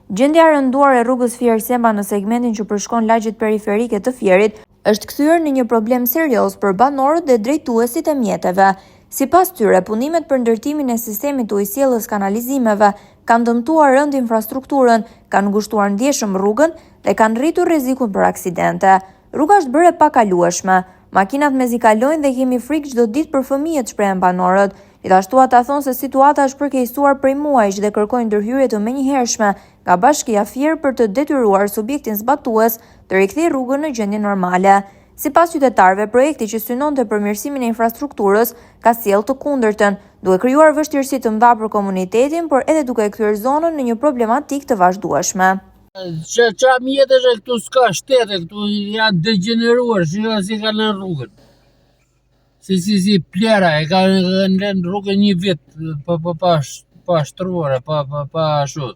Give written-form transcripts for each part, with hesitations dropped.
Gjendja e rënduar e rrugës Fier Sema në segmentin që përshkon lagjet periferike të Fierit është kthyer në një problem serioz për banorët dhe drejtuesit e mjeteve. Sipas tyre, punimet për ndërtimin e sistemit të ujësjelljes kanalizimeve kanë dëmtuar rënd infrastrukturën, kanë ngushtuar ndjeshëm rrugën dhe kanë rritur rrezikun për aksidente. Rruga është bërë e pakalueshme. Makinat mezi kalojnë dhe kemi frikë çdo ditë për fëmijët, shprehen banorët. Gjithashtu ata thonë se situata është përkeqësuar prej muajsh dhe kërkojnë ndërhyrje të menjëhershme nga Bashkia Fier për të detyruar subjektin zbatues të rikthejë rrugën në gjendje normale. Sipas qytetarëve, projekti që synonte përmirësimin e infrastrukturës ka sjellë të kundërtën, duke krijuar vështirësi të mëdha për komunitetin, por edhe duke kthyer zonën në një problematikë të vazhdueshme. Qa mjetësh e këtu s'ka shtete, këtu janë degeneruar, si kanë në rrugën. Si plera, e kanë lënë rrugën një vit pa shtruare, pa ashtu.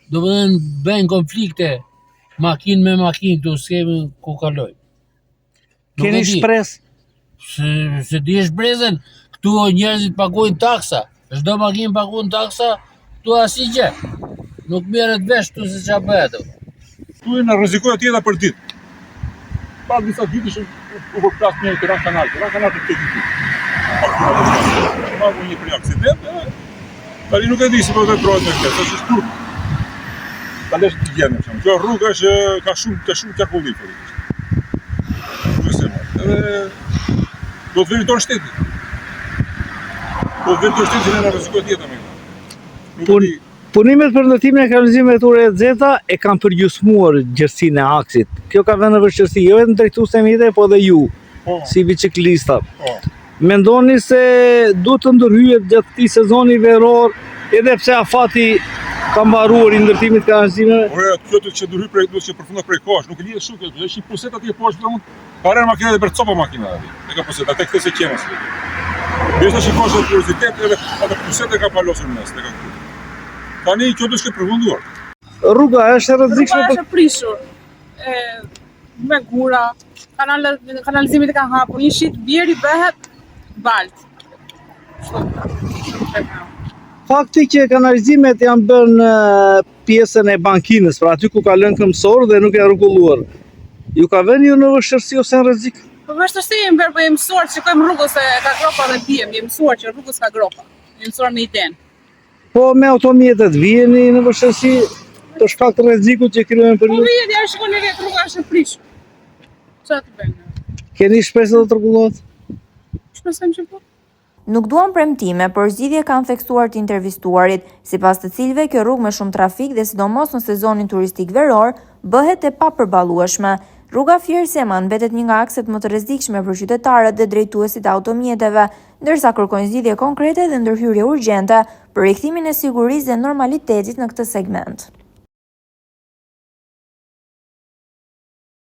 Do më dhe bëjnë konflikte makinë me makinë, këtu s'kemi ku kalojnë. Keni shpresë? Se di shpresën, këtu njerëzit pagojnë taksa, çdo makinë pagojnë taksa, këtu asgjë. Nuk merret vesh këtu se ç'a bëhet. Këtu na rrezikohet jeta për ditë. Pa disa ditësh u përplas me Tiranë kanal të ditë. Ma një për aksident, tani nuk e di si po veprohet me këtë, është shtur. Ta lesh të gjenë, kjo rrugë është ka shumë qarkullim. Do të vënë tonë shtetit. Do të vënë tonë shtetit që na rrezikohet jeta me këtë. Punimet për ndërtimin e kanalizimeve të Urrejt-Zeta e kanë përgjysmuar gjërsinë e aksit. Kjo ka vënë në vështirësi jo vetëm drejtuesit e mjeteve, po edhe ju, si biciklista. Mendoni se duhet të ndërhyjet gjatë këtij sezoni veror, edhe pse afati ka mbaruar i ndërtimit të kanalizimeve? Ore, kjo që ndërhyj prej duhet që përfundon prej kohësh, nuk e lidhet shumë kjo, është një puset atje poshtë domun, para makinat për copa makinat aty. E ka puset, atë këtë se qenas. Bëjë shikosh atë kuriozitet edhe atë puset e ka palosur mes, tek aty. Tani kjo do të shkojë përfunduar. Rruga është e rrezikshme. Rruga është e prishur. Me gura, kanalizimit e kanë hapur, një shit bjeri bëhet balt. Fakti që kanalizimet janë bërë në pjesën e bankinës, pra aty ku ka lënë këmbësor dhe nuk janë rregulluar. Ju ka vënë ju në vështirësi ose në rrezik? Po vështirësi jemi bërë, po jemi mësuar, shikojmë rrugës se ka gropa dhe dijem, jemi mësuar që rrugës ka gropa. Jemi mësuar me iden. Po me automjetet vijeni në vështirësi të shkak të rrezikut që krijojnë për ju? Po vjen, ja shikoni vetë rruga është e prishur. Çfarë të bëjmë? Keni shpresë të rregullohet? Shpresojmë që po. Nuk duan premtime, por zgjidhje kanë theksuar të intervistuarit, sipas të cilëve kjo rrugë me shumë trafik dhe sidomos në sezonin turistik veror bëhet e papërballueshme. Rruga Fier Sema mbetet një nga akset më të rrezikshme për qytetarët dhe drejtuesit e automjeteve, ndërsa kërkojnë zgjidhje konkrete dhe ndërhyrje urgjente për rikthimin e sigurisë dhe normalitetit në këtë segment.